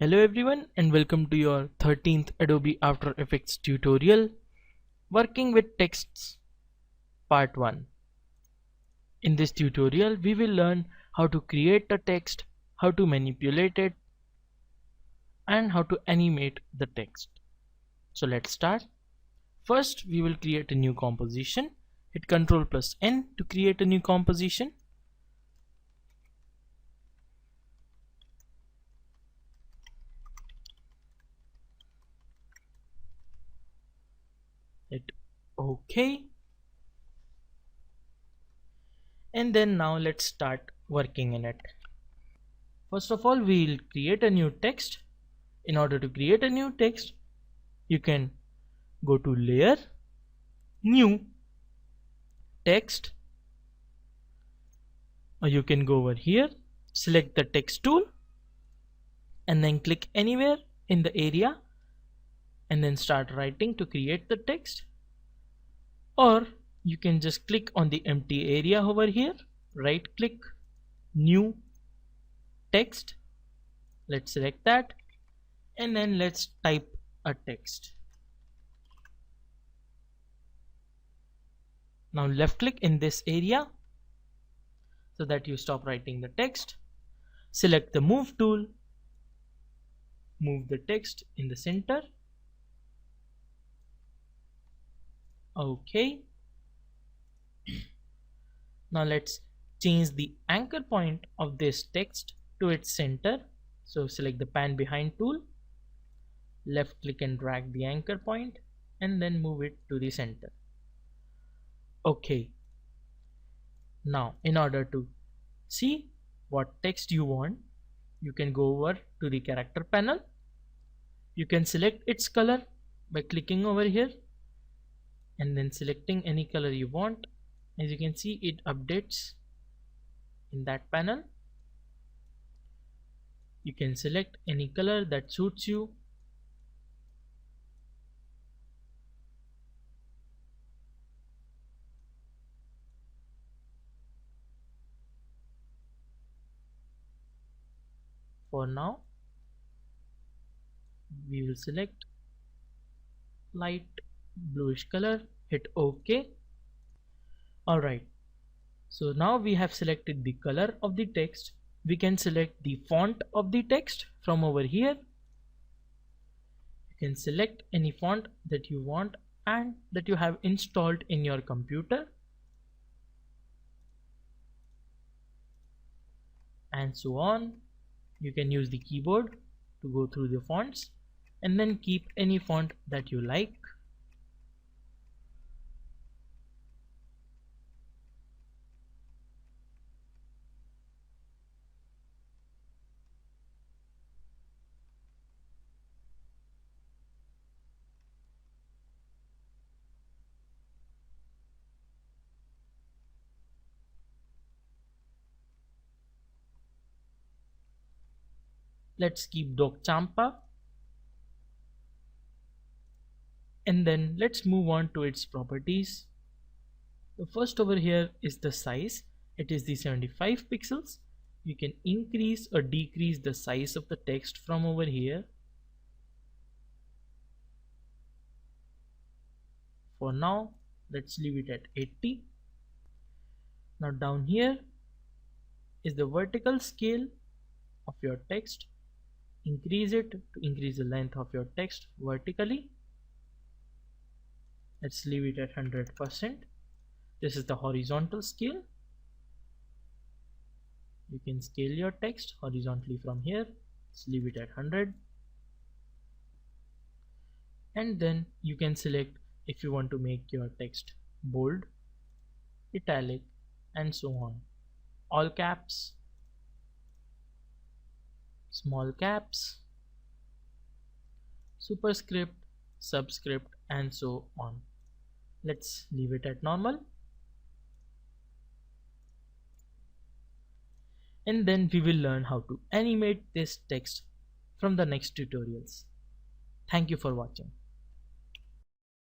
Hello everyone and welcome to your 13th Adobe After Effects tutorial, Working with Texts Part 1. In this tutorial we will learn how to create a text, how to manipulate it, and how to animate the text. So let's start. First we will create a new composition. Hit Ctrl+N to create a new composition. Hit OK. And then now let's start working in it. First of all, we'll create a new text. In order to create a new text, you can go to Layer, New, Text, or you can go over here, select the text tool, and then click anywhere in the area, and then start writing to create the text. Or you can just click on the empty area over here, right click, New, Text. Let's select that, and then let's type a text. Now left click in this area so that you stop writing the text. Select the move tool, move the text in the center. OK. Now let's change the anchor point of this text to its center. So select the pan behind tool, left click and drag the anchor point, and then move it to the center. OK. Now in order to see what text you want, you can go over to the character panel. You can select its color by clicking over here and then selecting any color you want. As you can see, it updates in that panel. You can select any color that suits you. For now, we will select light bluish color, hit OK. Alright, so now we have selected the color of the text. We can select the font of the text from over here. You can select any font that you want and that you have installed in your computer, and so on. You can use the keyboard to go through the fonts and then keep any font that you like. Let's keep Dog Champa, and then let's move on to its properties. The first over here is the size. It is the 75 pixels. You can increase or decrease the size of the text from over here. For now, let's leave it at 80. Now down here is the vertical scale of your text. Increase it to increase the length of your text vertically. Let's leave it at 100%. This is the horizontal scale. You can scale your text horizontally from here. Let's leave it at 100. And then you can select if you want to make your text bold, italic, and so on. All caps, small caps, superscript, subscript, and so on. Let's leave it at normal. And then we will learn how to animate this text from the next tutorials. Thank you for watching.